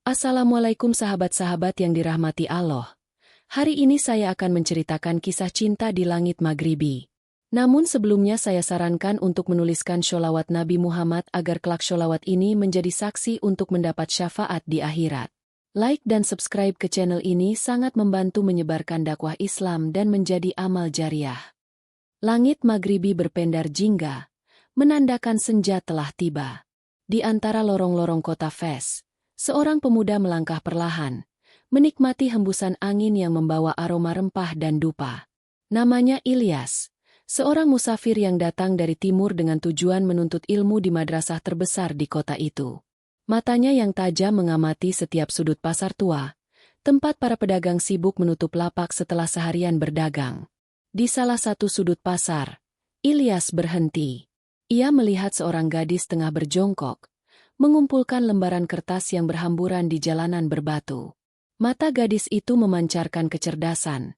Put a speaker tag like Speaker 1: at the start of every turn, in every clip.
Speaker 1: Assalamualaikum sahabat-sahabat yang dirahmati Allah. Hari ini saya akan menceritakan kisah cinta di langit maghribi. Namun sebelumnya saya sarankan untuk menuliskan sholawat Nabi Muhammad agar kelak sholawat ini menjadi saksi untuk mendapat syafaat di akhirat. Like dan subscribe ke channel ini sangat membantu menyebarkan dakwah Islam dan menjadi amal jariah. Langit maghribi berpendar jingga, menandakan senja telah tiba. Di antara lorong-lorong kota Fes, seorang pemuda melangkah perlahan, menikmati hembusan angin yang membawa aroma rempah dan dupa. Namanya Ilyas, seorang musafir yang datang dari timur dengan tujuan menuntut ilmu di madrasah terbesar di kota itu. Matanya yang tajam mengamati setiap sudut pasar tua, tempat para pedagang sibuk menutup lapak setelah seharian berdagang. Di salah satu sudut pasar, Ilyas berhenti. Ia melihat seorang gadis tengah berjongkok, mengumpulkan lembaran kertas yang berhamburan di jalanan berbatu. Mata gadis itu memancarkan kecerdasan,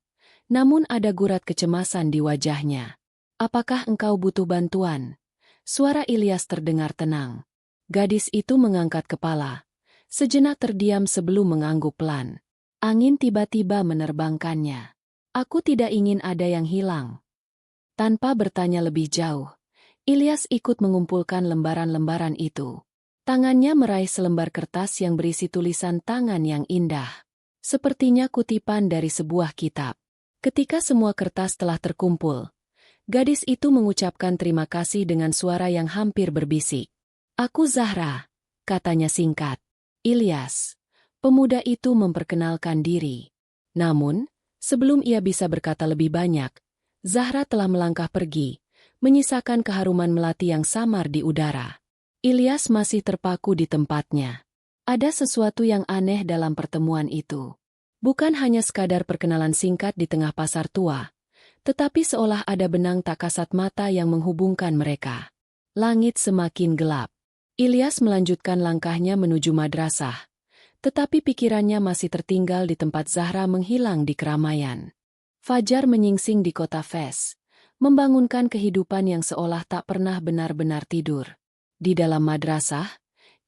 Speaker 1: namun ada gurat kecemasan di wajahnya. "Apakah engkau butuh bantuan?" Suara Ilyas terdengar tenang. Gadis itu mengangkat kepala, sejenak terdiam sebelum mengangguk pelan. Angin tiba-tiba menerbangkannya. "Aku tidak ingin ada yang hilang." Tanpa bertanya lebih jauh, Ilyas ikut mengumpulkan lembaran-lembaran itu. Tangannya meraih selembar kertas yang berisi tulisan tangan yang indah. Sepertinya kutipan dari sebuah kitab. Ketika semua kertas telah terkumpul, gadis itu mengucapkan terima kasih dengan suara yang hampir berbisik. "Aku Zahra," katanya singkat. Ilyas, pemuda itu memperkenalkan diri. Namun, sebelum ia bisa berkata lebih banyak, Zahra telah melangkah pergi, menyisakan keharuman melati yang samar di udara. Ilyas masih terpaku di tempatnya. Ada sesuatu yang aneh dalam pertemuan itu. Bukan hanya sekadar perkenalan singkat di tengah pasar tua, tetapi seolah ada benang tak kasat mata yang menghubungkan mereka. Langit semakin gelap. Ilyas melanjutkan langkahnya menuju madrasah, tetapi pikirannya masih tertinggal di tempat Zahra menghilang di keramaian. Fajar menyingsing di kota Fes, membangunkan kehidupan yang seolah tak pernah benar-benar tidur. Di dalam madrasah,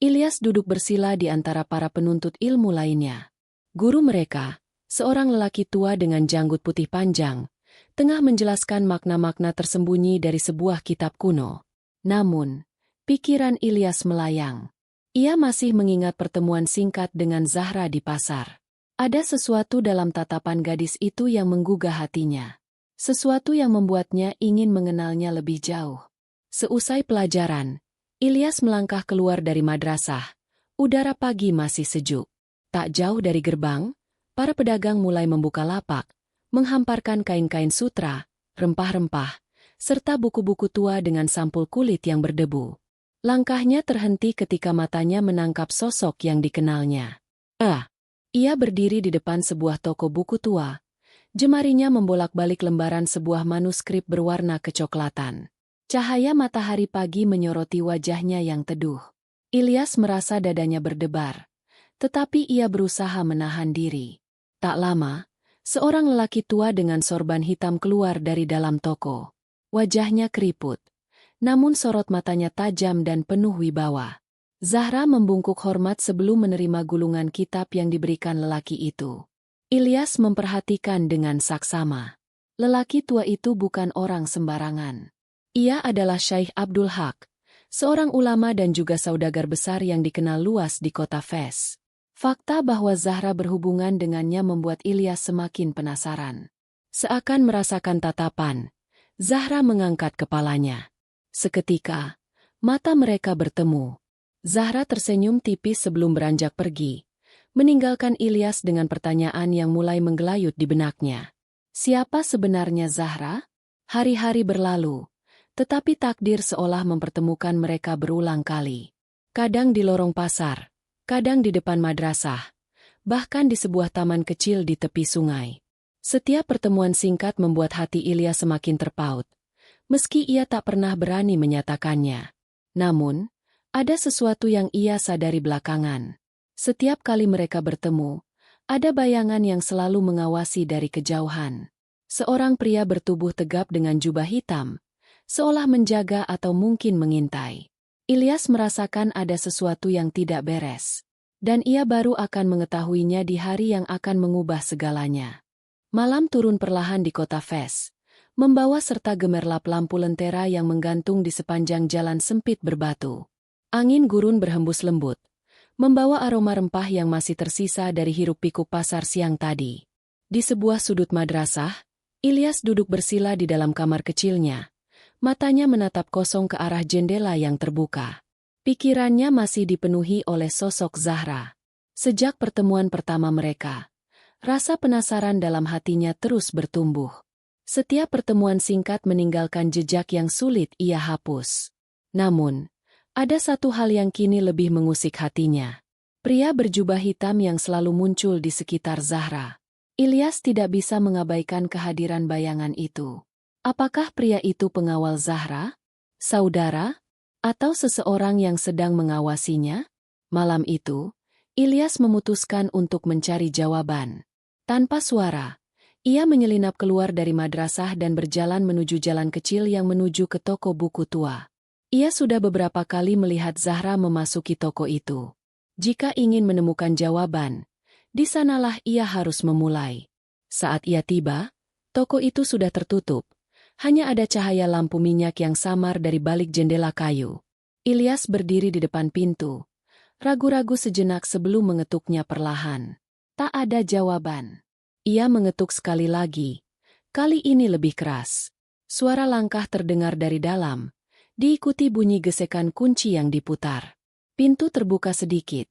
Speaker 1: Ilyas duduk bersila di antara para penuntut ilmu lainnya. Guru mereka, seorang lelaki tua dengan janggut putih panjang, tengah menjelaskan makna-makna tersembunyi dari sebuah kitab kuno. Namun, pikiran Ilyas melayang. Ia masih mengingat pertemuan singkat dengan Zahra di pasar. Ada sesuatu dalam tatapan gadis itu yang menggugah hatinya. Sesuatu yang membuatnya ingin mengenalnya lebih jauh. Seusai pelajaran, Ilyas melangkah keluar dari madrasah. Udara pagi masih sejuk. Tak jauh dari gerbang, para pedagang mulai membuka lapak, menghamparkan kain-kain sutra, rempah-rempah, serta buku-buku tua dengan sampul kulit yang berdebu. Langkahnya terhenti ketika matanya menangkap sosok yang dikenalnya. Ia berdiri di depan sebuah toko buku tua. Jemarinya membolak-balik lembaran sebuah manuskrip berwarna kecoklatan. Cahaya matahari pagi menyoroti wajahnya yang teduh. Ilyas merasa dadanya berdebar, tetapi ia berusaha menahan diri. Tak lama, seorang lelaki tua dengan sorban hitam keluar dari dalam toko. Wajahnya keriput, namun sorot matanya tajam dan penuh wibawa. Zahra membungkuk hormat sebelum menerima gulungan kitab yang diberikan lelaki itu. Ilyas memperhatikan dengan saksama. Lelaki tua itu bukan orang sembarangan. Ia adalah Syekh Abdul Haq, seorang ulama dan juga saudagar besar yang dikenal luas di kota Fes. Fakta bahwa Zahra berhubungan dengannya membuat Ilyas semakin penasaran. Seakan merasakan tatapan, Zahra mengangkat kepalanya. Seketika, mata mereka bertemu. Zahra tersenyum tipis sebelum beranjak pergi, meninggalkan Ilyas dengan pertanyaan yang mulai menggelayut di benaknya. Siapa sebenarnya Zahra? Hari-hari berlalu, tetapi takdir seolah mempertemukan mereka berulang kali. Kadang di lorong pasar, kadang di depan madrasah, bahkan di sebuah taman kecil di tepi sungai. Setiap pertemuan singkat membuat hati Ilyas semakin terpaut, meski ia tak pernah berani menyatakannya. Namun, ada sesuatu yang ia sadari belakangan. Setiap kali mereka bertemu, ada bayangan yang selalu mengawasi dari kejauhan. Seorang pria bertubuh tegap dengan jubah hitam, seolah menjaga atau mungkin mengintai. Ilyas merasakan ada sesuatu yang tidak beres. Dan ia baru akan mengetahuinya di hari yang akan mengubah segalanya. Malam turun perlahan di kota Fes, membawa serta gemerlap lampu lentera yang menggantung di sepanjang jalan sempit berbatu. Angin gurun berhembus lembut, membawa aroma rempah yang masih tersisa dari hiruk-pikuk pasar siang tadi. Di sebuah sudut madrasah, Ilyas duduk bersila di dalam kamar kecilnya. Matanya menatap kosong ke arah jendela yang terbuka. Pikirannya masih dipenuhi oleh sosok Zahra. Sejak pertemuan pertama mereka, rasa penasaran dalam hatinya terus bertumbuh. Setiap pertemuan singkat meninggalkan jejak yang sulit ia hapus. Namun, ada satu hal yang kini lebih mengusik hatinya. Pria berjubah hitam yang selalu muncul di sekitar Zahra. Ilyas tidak bisa mengabaikan kehadiran bayangan itu. Apakah pria itu pengawal Zahra? Saudara? Atau seseorang yang sedang mengawasinya? Malam itu, Ilyas memutuskan untuk mencari jawaban. Tanpa suara, ia menyelinap keluar dari madrasah dan berjalan menuju jalan kecil yang menuju ke toko buku tua. Ia sudah beberapa kali melihat Zahra memasuki toko itu. Jika ingin menemukan jawaban, di sanalah ia harus memulai. Saat ia tiba, toko itu sudah tertutup. Hanya ada cahaya lampu minyak yang samar dari balik jendela kayu. Ilyas berdiri di depan pintu, ragu-ragu sejenak sebelum mengetuknya perlahan. Tak ada jawaban. Ia mengetuk sekali lagi. Kali ini lebih keras. Suara langkah terdengar dari dalam, diikuti bunyi gesekan kunci yang diputar. Pintu terbuka sedikit,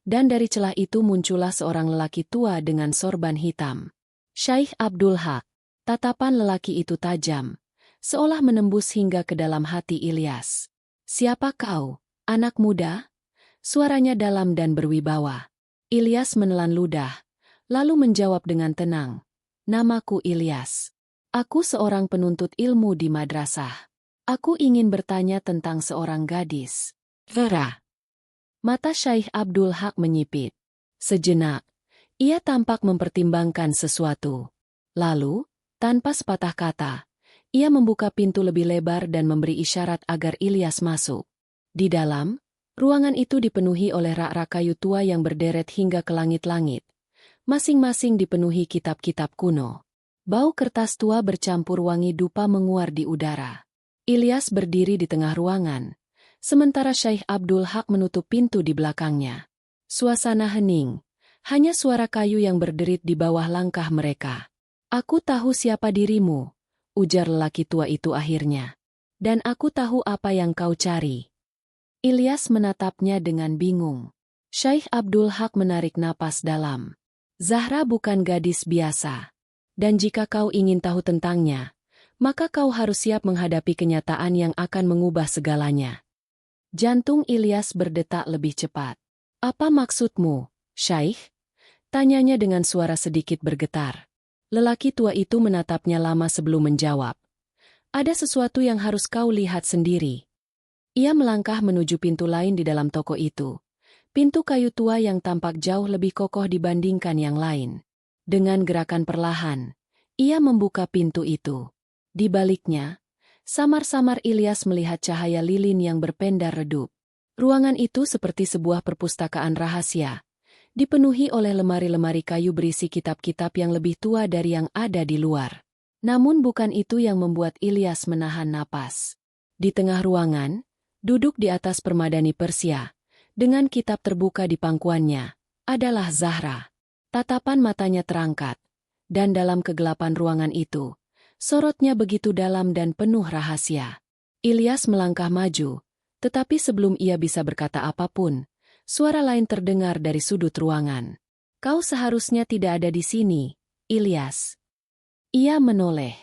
Speaker 1: dan dari celah itu muncullah seorang lelaki tua dengan sorban hitam. Syekh Abdul Haq. Tatapan lelaki itu tajam, seolah menembus hingga ke dalam hati Ilyas. "Siapa kau, anak muda?" Suaranya dalam dan berwibawa. Ilyas menelan ludah, lalu menjawab dengan tenang, "Namaku Ilyas. Aku seorang penuntut ilmu di madrasah. Aku ingin bertanya tentang seorang gadis." Vera. Mata Syekh Abdul Haq menyipit. Sejenak, ia tampak mempertimbangkan sesuatu. Lalu, tanpa sepatah kata, ia membuka pintu lebih lebar dan memberi isyarat agar Ilyas masuk. Di dalam, ruangan itu dipenuhi oleh rak-rak kayu tua yang berderet hingga ke langit-langit. Masing-masing dipenuhi kitab-kitab kuno. Bau kertas tua bercampur wangi dupa menguar di udara. Ilyas berdiri di tengah ruangan, sementara Syekh Abdul Haq menutup pintu di belakangnya. Suasana hening, hanya suara kayu yang berderit di bawah langkah mereka. "Aku tahu siapa dirimu," ujar lelaki tua itu akhirnya. "Dan aku tahu apa yang kau cari." Ilyas menatapnya dengan bingung. Syekh Abdul Haq menarik napas dalam. "Zahra bukan gadis biasa. Dan jika kau ingin tahu tentangnya, maka kau harus siap menghadapi kenyataan yang akan mengubah segalanya." Jantung Ilyas berdetak lebih cepat. "Apa maksudmu, Syekh?" tanyanya dengan suara sedikit bergetar. Lelaki tua itu menatapnya lama sebelum menjawab. "Ada sesuatu yang harus kau lihat sendiri." Ia melangkah menuju pintu lain di dalam toko itu. Pintu kayu tua yang tampak jauh lebih kokoh dibandingkan yang lain. Dengan gerakan perlahan, ia membuka pintu itu. Di baliknya, samar-samar Ilyas melihat cahaya lilin yang berpendar redup. Ruangan itu seperti sebuah perpustakaan rahasia, dipenuhi oleh lemari-lemari kayu berisi kitab-kitab yang lebih tua dari yang ada di luar. Namun bukan itu yang membuat Ilyas menahan napas. Di tengah ruangan, duduk di atas permadani Persia, dengan kitab terbuka di pangkuannya, adalah Zahra. Tatapan matanya terangkat, dan dalam kegelapan ruangan itu, sorotnya begitu dalam dan penuh rahasia. Ilyas melangkah maju, tetapi sebelum ia bisa berkata apapun, suara lain terdengar dari sudut ruangan. "Kau seharusnya tidak ada di sini, Ilyas." Ia menoleh.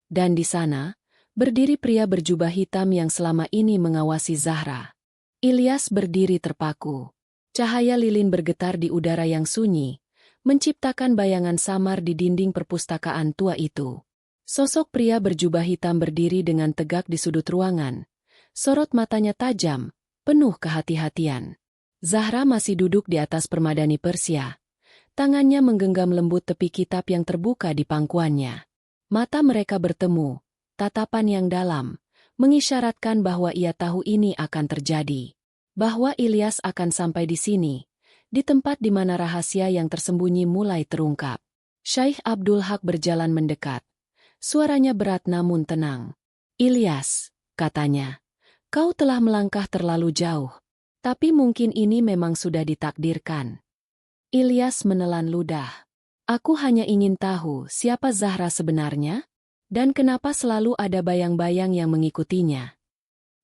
Speaker 1: Dan di sana, berdiri pria berjubah hitam yang selama ini mengawasi Zahra. Ilyas berdiri terpaku. Cahaya lilin bergetar di udara yang sunyi, menciptakan bayangan samar di dinding perpustakaan tua itu. Sosok pria berjubah hitam berdiri dengan tegak di sudut ruangan. Sorot matanya tajam, penuh kehati-hatian. Zahra masih duduk di atas permadani Persia. Tangannya menggenggam lembut tepi kitab yang terbuka di pangkuannya. Mata mereka bertemu, tatapan yang dalam, mengisyaratkan bahwa ia tahu ini akan terjadi. Bahwa Ilyas akan sampai di sini, di tempat di mana rahasia yang tersembunyi mulai terungkap. Syekh Abdul Haq berjalan mendekat. Suaranya berat namun tenang. "Ilyas," katanya, "kau telah melangkah terlalu jauh. Tapi mungkin ini memang sudah ditakdirkan." Ilyas menelan ludah. "Aku hanya ingin tahu siapa Zahra sebenarnya, dan kenapa selalu ada bayang-bayang yang mengikutinya."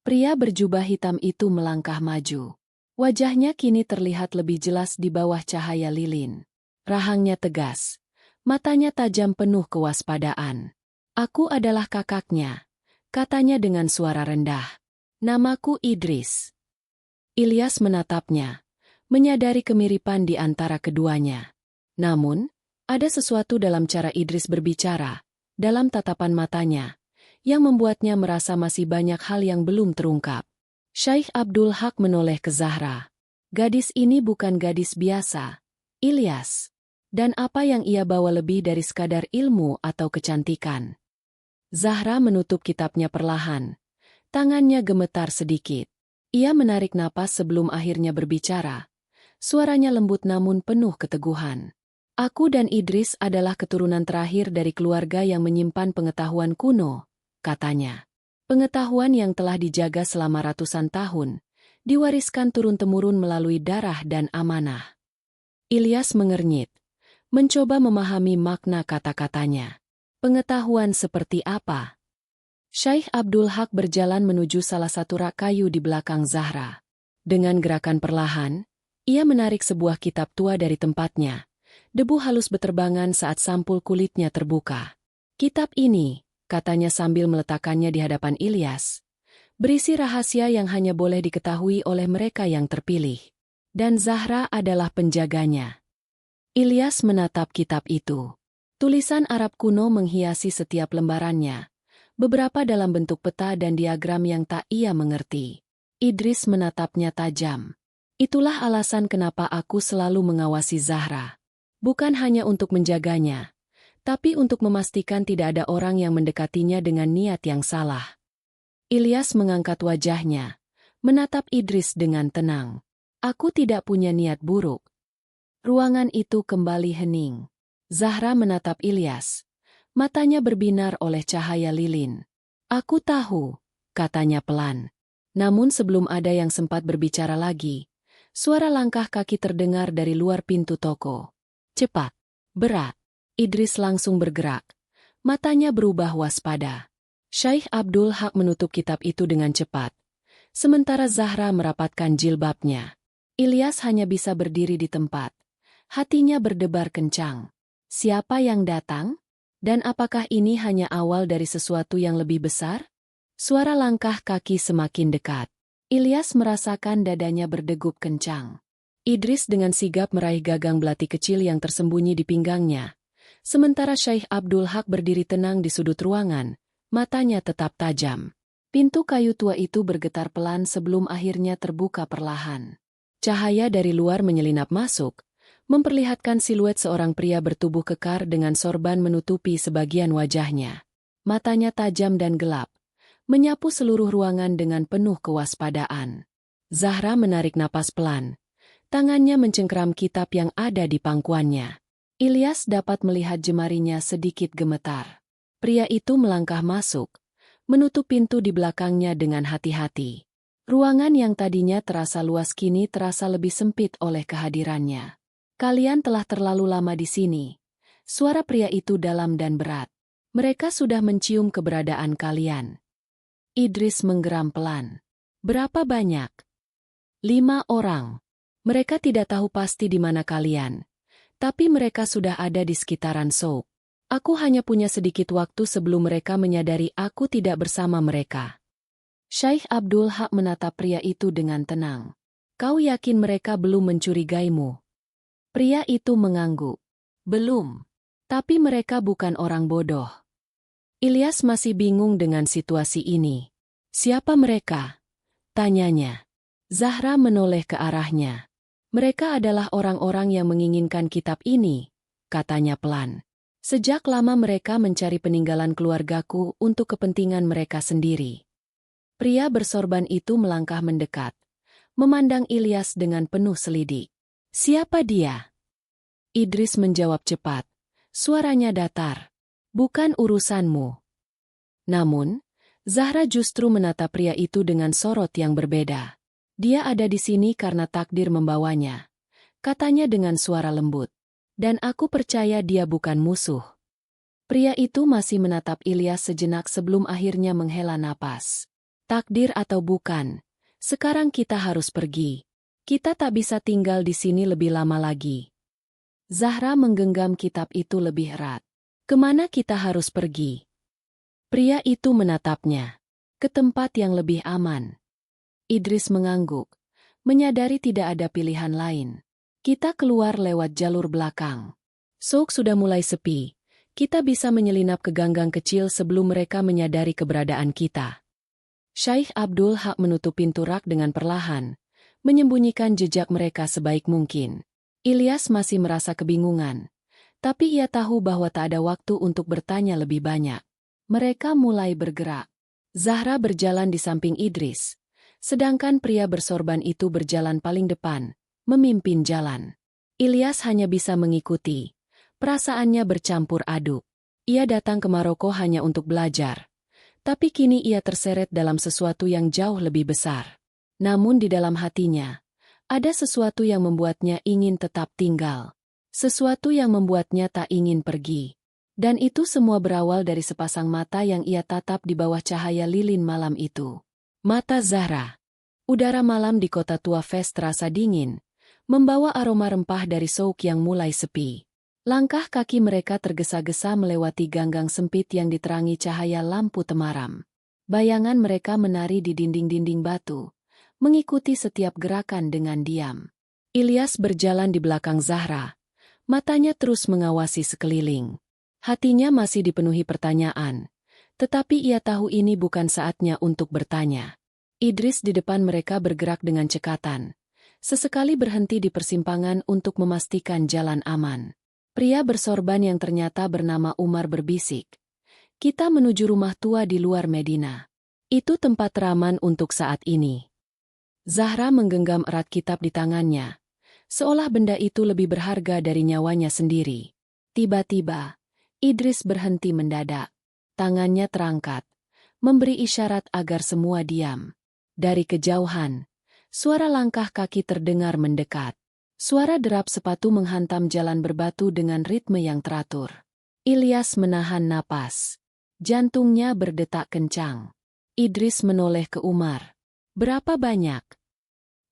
Speaker 1: Pria berjubah hitam itu melangkah maju. Wajahnya kini terlihat lebih jelas di bawah cahaya lilin. Rahangnya tegas. Matanya tajam penuh kewaspadaan. "Aku adalah kakaknya," katanya dengan suara rendah. "Namaku Idris." Ilyas menatapnya, menyadari kemiripan di antara keduanya. Namun, ada sesuatu dalam cara Idris berbicara, dalam tatapan matanya, yang membuatnya merasa masih banyak hal yang belum terungkap. Syekh Abdul Haq menoleh ke Zahra. "Gadis ini bukan gadis biasa, Ilyas. Dan apa yang ia bawa lebih dari sekadar ilmu atau kecantikan?" Zahra menutup kitabnya perlahan. Tangannya gemetar sedikit. Ia menarik napas sebelum akhirnya berbicara. Suaranya lembut namun penuh keteguhan. "Aku dan Idris adalah keturunan terakhir dari keluarga yang menyimpan pengetahuan kuno," katanya. "Pengetahuan yang telah dijaga selama ratusan tahun, diwariskan turun-temurun melalui darah dan amanah." Ilyas mengernyit, mencoba memahami makna kata-katanya. "Pengetahuan seperti apa?" Syekh Abdul Haq berjalan menuju salah satu rak kayu di belakang Zahra. Dengan gerakan perlahan, ia menarik sebuah kitab tua dari tempatnya. Debu halus beterbangan saat sampul kulitnya terbuka. "Kitab ini," katanya sambil meletakkannya di hadapan Ilyas, "berisi rahasia yang hanya boleh diketahui oleh mereka yang terpilih. Dan Zahra adalah penjaganya." Ilyas menatap kitab itu. Tulisan Arab kuno menghiasi setiap lembarannya, beberapa dalam bentuk peta dan diagram yang tak ia mengerti. Idris menatapnya tajam. "Itulah alasan kenapa aku selalu mengawasi Zahra. Bukan hanya untuk menjaganya, tapi untuk memastikan tidak ada orang yang mendekatinya dengan niat yang salah." Ilyas mengangkat wajahnya, menatap Idris dengan tenang. "Aku tidak punya niat buruk." Ruangan itu kembali hening. Zahra menatap Ilyas. Matanya berbinar oleh cahaya lilin. "Aku tahu," katanya pelan. Namun sebelum ada yang sempat berbicara lagi, suara langkah kaki terdengar dari luar pintu toko. Cepat, berat. Idris langsung bergerak. Matanya berubah waspada. Syekh Abdul Haq menutup kitab itu dengan cepat. Sementara Zahra merapatkan jilbabnya. Ilyas hanya bisa berdiri di tempat. Hatinya berdebar kencang. Siapa yang datang? Dan apakah ini hanya awal dari sesuatu yang lebih besar? Suara langkah kaki semakin dekat. Ilyas merasakan dadanya berdegup kencang. Idris dengan sigap meraih gagang belati kecil yang tersembunyi di pinggangnya. Sementara Syekh Abdul Haq berdiri tenang di sudut ruangan, matanya tetap tajam. Pintu kayu tua itu bergetar pelan sebelum akhirnya terbuka perlahan. Cahaya dari luar menyelinap masuk, memperlihatkan siluet seorang pria bertubuh kekar dengan sorban menutupi sebagian wajahnya. Matanya tajam dan gelap, menyapu seluruh ruangan dengan penuh kewaspadaan. Zahra menarik napas pelan. Tangannya mencengkeram kitab yang ada di pangkuannya. Ilyas dapat melihat jemarinya sedikit gemetar. Pria itu melangkah masuk, menutup pintu di belakangnya dengan hati-hati. Ruangan yang tadinya terasa luas kini terasa lebih sempit oleh kehadirannya. "Kalian telah terlalu lama di sini." Suara pria itu dalam dan berat. "Mereka sudah mencium keberadaan kalian." Idris menggeram pelan. "Berapa banyak?" 5 orang. "Mereka tidak tahu pasti di mana kalian. Tapi mereka sudah ada di sekitaran Souk. Aku hanya punya sedikit waktu sebelum mereka menyadari aku tidak bersama mereka." Syekh Abdul Haq menatap pria itu dengan tenang. "Kau yakin mereka belum mencurigaimu?" Pria itu mengangguk. "Belum. Tapi mereka bukan orang bodoh." Ilyas masih bingung dengan situasi ini. "Siapa mereka?" tanyanya. Zahra menoleh ke arahnya. "Mereka adalah orang-orang yang menginginkan kitab ini," katanya pelan. "Sejak lama mereka mencari peninggalan keluargaku untuk kepentingan mereka sendiri." Pria bersorban itu melangkah mendekat, memandang Ilyas dengan penuh selidik. Siapa dia? Idris menjawab cepat. Suaranya datar. Bukan urusanmu. Namun, Zahra justru menatap pria itu dengan sorot yang berbeda. Dia ada di sini karena takdir membawanya. Katanya dengan suara lembut. Dan aku percaya dia bukan musuh. Pria itu masih menatap Ilyas sejenak sebelum akhirnya menghela napas. Takdir atau bukan, sekarang kita harus pergi. Kita tak bisa tinggal di sini lebih lama lagi. Zahra menggenggam kitab itu lebih erat. Kemana kita harus pergi? Pria itu menatapnya. Ke tempat yang lebih aman. Idris mengangguk, menyadari tidak ada pilihan lain. Kita keluar lewat jalur belakang. Souk sudah mulai sepi. Kita bisa menyelinap ke ganggang kecil sebelum mereka menyadari keberadaan kita. Syekh Abdul Haq menutup pintu rak dengan perlahan, menyembunyikan jejak mereka sebaik mungkin. Ilyas masih merasa kebingungan, tapi ia tahu bahwa tak ada waktu untuk bertanya lebih banyak. Mereka mulai bergerak. Zahra berjalan di samping Idris, sedangkan pria bersorban itu berjalan paling depan, memimpin jalan. Ilyas hanya bisa mengikuti. Perasaannya bercampur aduk. Ia datang ke Maroko hanya untuk belajar. Tapi kini ia terseret dalam sesuatu yang jauh lebih besar. Namun di dalam hatinya, ada sesuatu yang membuatnya ingin tetap tinggal. Sesuatu yang membuatnya tak ingin pergi. Dan itu semua berawal dari sepasang mata yang ia tatap di bawah cahaya lilin malam itu. Mata Zahra. Udara malam di kota tua Fes terasa dingin, membawa aroma rempah dari souk yang mulai sepi. Langkah kaki mereka tergesa-gesa melewati ganggang sempit yang diterangi cahaya lampu temaram. Bayangan mereka menari di dinding-dinding batu, mengikuti setiap gerakan dengan diam. Ilyas berjalan di belakang Zahra, matanya terus mengawasi sekeliling. Hatinya masih dipenuhi pertanyaan, tetapi ia tahu ini bukan saatnya untuk bertanya. Idris di depan mereka bergerak dengan cekatan. Sesekali berhenti di persimpangan untuk memastikan jalan aman. Pria bersorban yang ternyata bernama Umar berbisik. Kita menuju rumah tua di luar Medina. Itu tempat teraman untuk saat ini. Zahra menggenggam erat kitab di tangannya, seolah benda itu lebih berharga dari nyawanya sendiri. Tiba-tiba, Idris berhenti mendadak. Tangannya terangkat, memberi isyarat agar semua diam. Dari kejauhan, suara langkah kaki terdengar mendekat. Suara derap sepatu menghantam jalan berbatu dengan ritme yang teratur. Ilyas menahan napas. Jantungnya berdetak kencang. Idris menoleh ke Umar. Berapa banyak?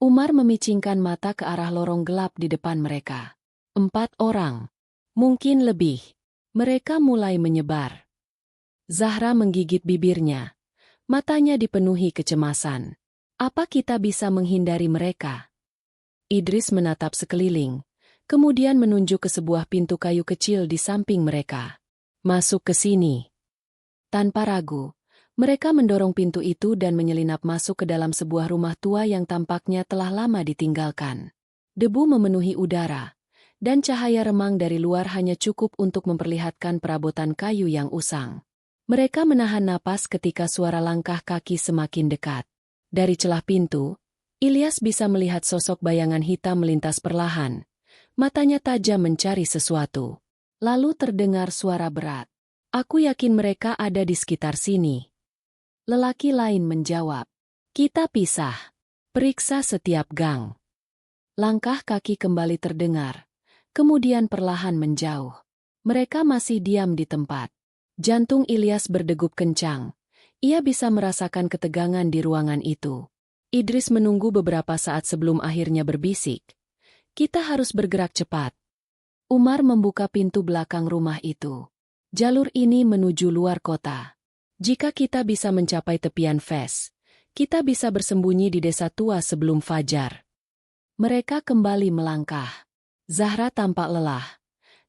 Speaker 1: Umar memicingkan mata ke arah lorong gelap di depan mereka. 4 orang. Mungkin lebih. Mereka mulai menyebar. Zahra menggigit bibirnya. Matanya dipenuhi kecemasan. Apa kita bisa menghindari mereka? Idris menatap sekeliling, kemudian menunjuk ke sebuah pintu kayu kecil di samping mereka. Masuk ke sini. Tanpa ragu, mereka mendorong pintu itu dan menyelinap masuk ke dalam sebuah rumah tua yang tampaknya telah lama ditinggalkan. Debu memenuhi udara, dan cahaya remang dari luar hanya cukup untuk memperlihatkan perabotan kayu yang usang. Mereka menahan napas ketika suara langkah kaki semakin dekat. Dari celah pintu, Ilyas bisa melihat sosok bayangan hitam melintas perlahan. Matanya tajam mencari sesuatu. Lalu terdengar suara berat. Aku yakin mereka ada di sekitar sini. Lelaki lain menjawab. Kita pisah. Periksa setiap gang. Langkah kaki kembali terdengar. Kemudian perlahan menjauh. Mereka masih diam di tempat. Jantung Ilyas berdegup kencang. Ia bisa merasakan ketegangan di ruangan itu. Idris menunggu beberapa saat sebelum akhirnya berbisik. Kita harus bergerak cepat. Umar membuka pintu belakang rumah itu. Jalur ini menuju luar kota. Jika kita bisa mencapai tepian Fes, kita bisa bersembunyi di desa tua sebelum fajar. Mereka kembali melangkah. Zahra tampak lelah,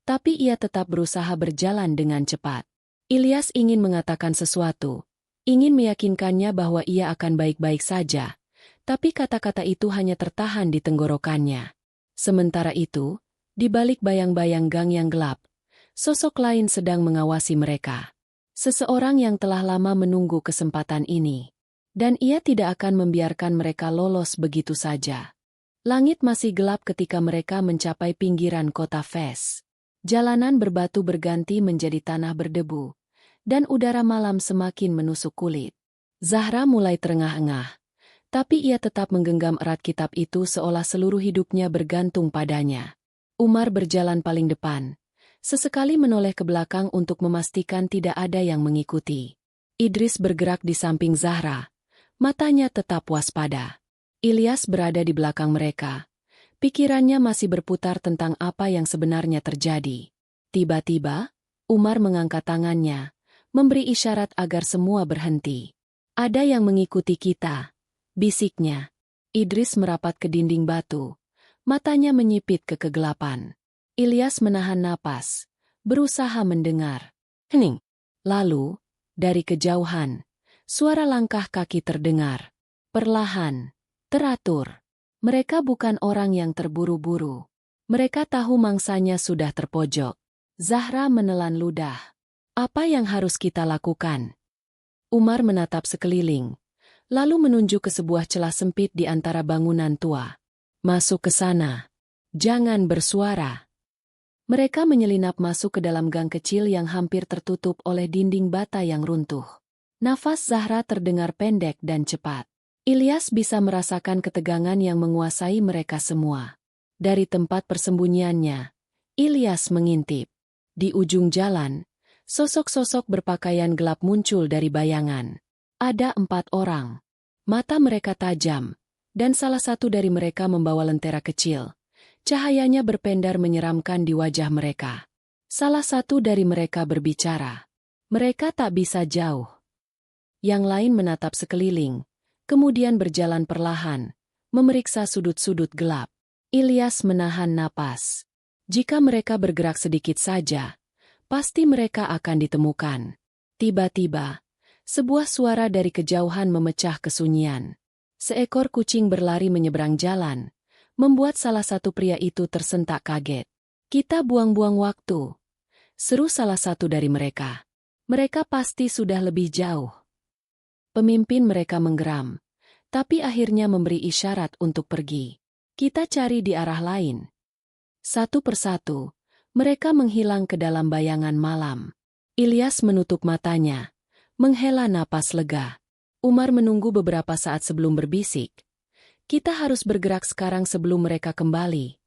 Speaker 1: tapi ia tetap berusaha berjalan dengan cepat. Ilyas ingin mengatakan sesuatu, ingin meyakinkannya bahwa ia akan baik-baik saja. Tapi kata-kata itu hanya tertahan di tenggorokannya. Sementara itu, di balik bayang-bayang gang yang gelap, sosok lain sedang mengawasi mereka. Seseorang yang telah lama menunggu kesempatan ini. Dan ia tidak akan membiarkan mereka lolos begitu saja. Langit masih gelap ketika mereka mencapai pinggiran kota Fes. Jalanan berbatu berganti menjadi tanah berdebu, dan udara malam semakin menusuk kulit. Zahra mulai terengah-engah, tapi ia tetap menggenggam erat kitab itu seolah seluruh hidupnya bergantung padanya. Umar berjalan paling depan, sesekali menoleh ke belakang untuk memastikan tidak ada yang mengikuti. Idris bergerak di samping Zahra, matanya tetap waspada. Ilyas berada di belakang mereka. Pikirannya masih berputar tentang apa yang sebenarnya terjadi. Tiba-tiba, Umar mengangkat tangannya, memberi isyarat agar semua berhenti. Ada yang mengikuti kita, bisiknya. Idris merapat ke dinding batu, matanya menyipit ke kegelapan. Ilyas menahan napas, berusaha mendengar. Hening. Lalu, dari kejauhan, suara langkah kaki terdengar. Perlahan, teratur. Mereka bukan orang yang terburu-buru. Mereka tahu mangsanya sudah terpojok. Zahra menelan ludah. Apa yang harus kita lakukan? Umar menatap sekeliling, lalu menunjuk ke sebuah celah sempit di antara bangunan tua. Masuk ke sana. Jangan bersuara. Mereka menyelinap masuk ke dalam gang kecil yang hampir tertutup oleh dinding bata yang runtuh. Nafas Zahra terdengar pendek dan cepat. Ilyas bisa merasakan ketegangan yang menguasai mereka semua. Dari tempat persembunyiannya, Ilyas mengintip. Di ujung jalan, sosok-sosok berpakaian gelap muncul dari bayangan. Ada 4 orang. Mata mereka tajam, dan salah satu dari mereka membawa lentera kecil. Cahayanya berpendar menyeramkan di wajah mereka. Salah satu dari mereka berbicara. Mereka tak bisa jauh. Yang lain menatap sekeliling, kemudian berjalan perlahan, memeriksa sudut-sudut gelap. Ilyas menahan napas. Jika mereka bergerak sedikit saja, pasti mereka akan ditemukan. Tiba-tiba, sebuah suara dari kejauhan memecah kesunyian. Seekor kucing berlari menyeberang jalan, membuat salah satu pria itu tersentak kaget. Kita buang-buang waktu, seru salah satu dari mereka. Mereka pasti sudah lebih jauh. Pemimpin mereka menggeram, tapi akhirnya memberi isyarat untuk pergi. Kita cari di arah lain. Satu persatu, mereka menghilang ke dalam bayangan malam. Ilyas menutup matanya, menghela napas lega. Umar menunggu beberapa saat sebelum berbisik. Kita harus bergerak sekarang sebelum mereka kembali.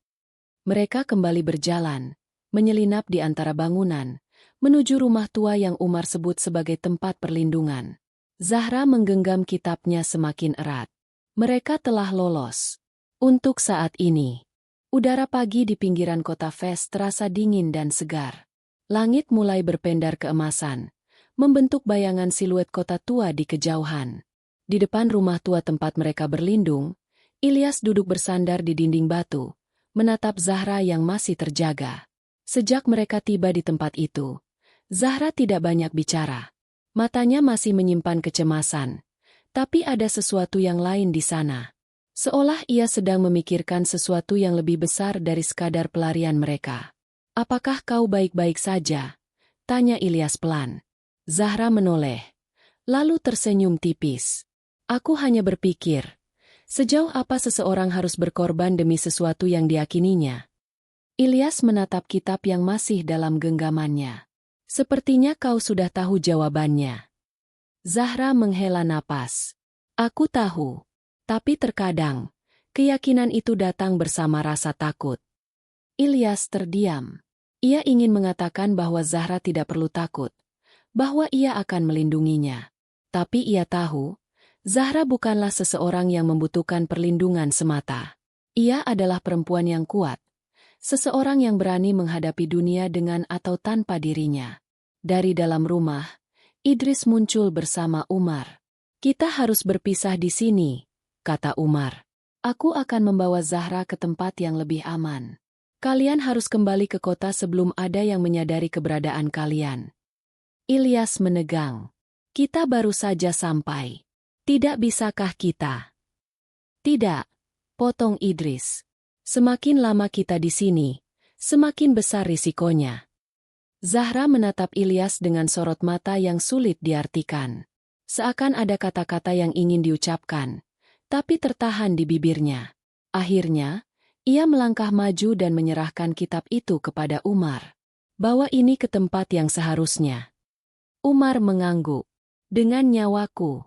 Speaker 1: Mereka kembali berjalan, menyelinap di antara bangunan, menuju rumah tua yang Umar sebut sebagai tempat perlindungan. Zahra menggenggam kitabnya semakin erat. Mereka telah lolos. Untuk saat ini, udara pagi di pinggiran kota Fes terasa dingin dan segar. Langit mulai berpendar keemasan, membentuk bayangan siluet kota tua di kejauhan. Di depan rumah tua tempat mereka berlindung, Ilyas duduk bersandar di dinding batu, menatap Zahra yang masih terjaga. Sejak mereka tiba di tempat itu, Zahra tidak banyak bicara. Matanya masih menyimpan kecemasan, tapi ada sesuatu yang lain di sana. Seolah ia sedang memikirkan sesuatu yang lebih besar dari sekadar pelarian mereka. Apakah kau baik-baik saja? Tanya Ilyas pelan. Zahra menoleh, lalu tersenyum tipis. Aku hanya berpikir, sejauh apa seseorang harus berkorban demi sesuatu yang diyakininya? Ilyas menatap kitab yang masih dalam genggamannya. Sepertinya kau sudah tahu jawabannya. Zahra menghela napas. Aku tahu. Tapi terkadang, keyakinan itu datang bersama rasa takut. Ilyas terdiam. Ia ingin mengatakan bahwa Zahra tidak perlu takut, bahwa ia akan melindunginya. Tapi ia tahu, Zahra bukanlah seseorang yang membutuhkan perlindungan semata. Ia adalah perempuan yang kuat. Seseorang yang berani menghadapi dunia dengan atau tanpa dirinya. Dari dalam rumah, Idris muncul bersama Umar. Kita harus berpisah di sini, kata Umar. Aku akan membawa Zahra ke tempat yang lebih aman. Kalian harus kembali ke kota sebelum ada yang menyadari keberadaan kalian. Ilyas menegang. Kita baru saja sampai. Tidak bisakah kita? Tidak, potong Idris. Semakin lama kita di sini, semakin besar risikonya. Zahra menatap Ilyas dengan sorot mata yang sulit diartikan. Seakan ada kata-kata yang ingin diucapkan, tapi tertahan di bibirnya. Akhirnya, ia melangkah maju dan menyerahkan kitab itu kepada Umar. Bawa ini ke tempat yang seharusnya. Umar mengangguk. Dengan nyawaku.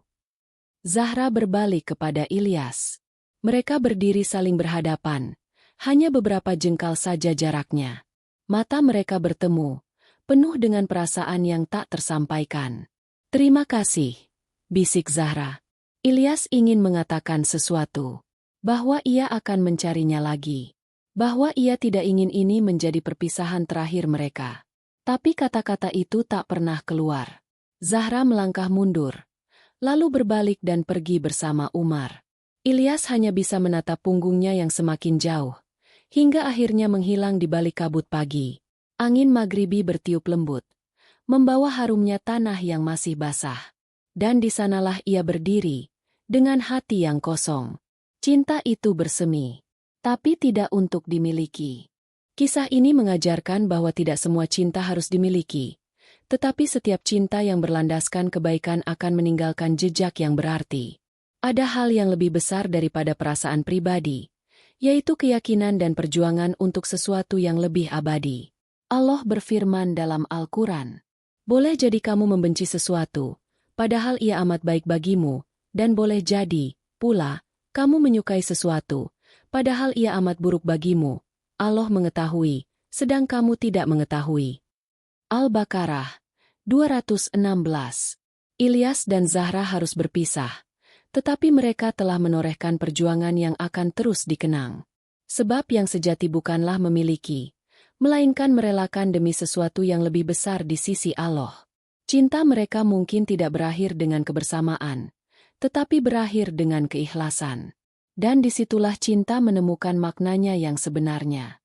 Speaker 1: Zahra berbalik kepada Ilyas. Mereka berdiri saling berhadapan. Hanya beberapa jengkal saja jaraknya. Mata mereka bertemu, penuh dengan perasaan yang tak tersampaikan. Terima kasih, bisik Zahra. Ilyas ingin mengatakan sesuatu. Bahwa ia akan mencarinya lagi. Bahwa ia tidak ingin ini menjadi perpisahan terakhir mereka. Tapi kata-kata itu tak pernah keluar. Zahra melangkah mundur, lalu berbalik dan pergi bersama Umar. Ilyas hanya bisa menatap punggungnya yang semakin jauh, hingga akhirnya menghilang di balik kabut pagi. Angin maghribi bertiup lembut, membawa harumnya tanah yang masih basah. Dan di sanalah ia berdiri, dengan hati yang kosong. Cinta itu bersemi, tapi tidak untuk dimiliki. Kisah ini mengajarkan bahwa tidak semua cinta harus dimiliki. Tetapi setiap cinta yang berlandaskan kebaikan akan meninggalkan jejak yang berarti. Ada hal yang lebih besar daripada perasaan pribadi, yaitu keyakinan dan perjuangan untuk sesuatu yang lebih abadi. Allah berfirman dalam Al-Quran, boleh jadi kamu membenci sesuatu, padahal ia amat baik bagimu, dan boleh jadi, pula, kamu menyukai sesuatu, padahal ia amat buruk bagimu. Allah mengetahui, sedang kamu tidak mengetahui. Al-Baqarah 216. Ilyas dan Zahra harus berpisah, tetapi mereka telah menorehkan perjuangan yang akan terus dikenang. Sebab yang sejati bukanlah memiliki, melainkan merelakan demi sesuatu yang lebih besar di sisi Allah. Cinta mereka mungkin tidak berakhir dengan kebersamaan, tetapi berakhir dengan keikhlasan. Dan disitulah cinta menemukan maknanya yang sebenarnya.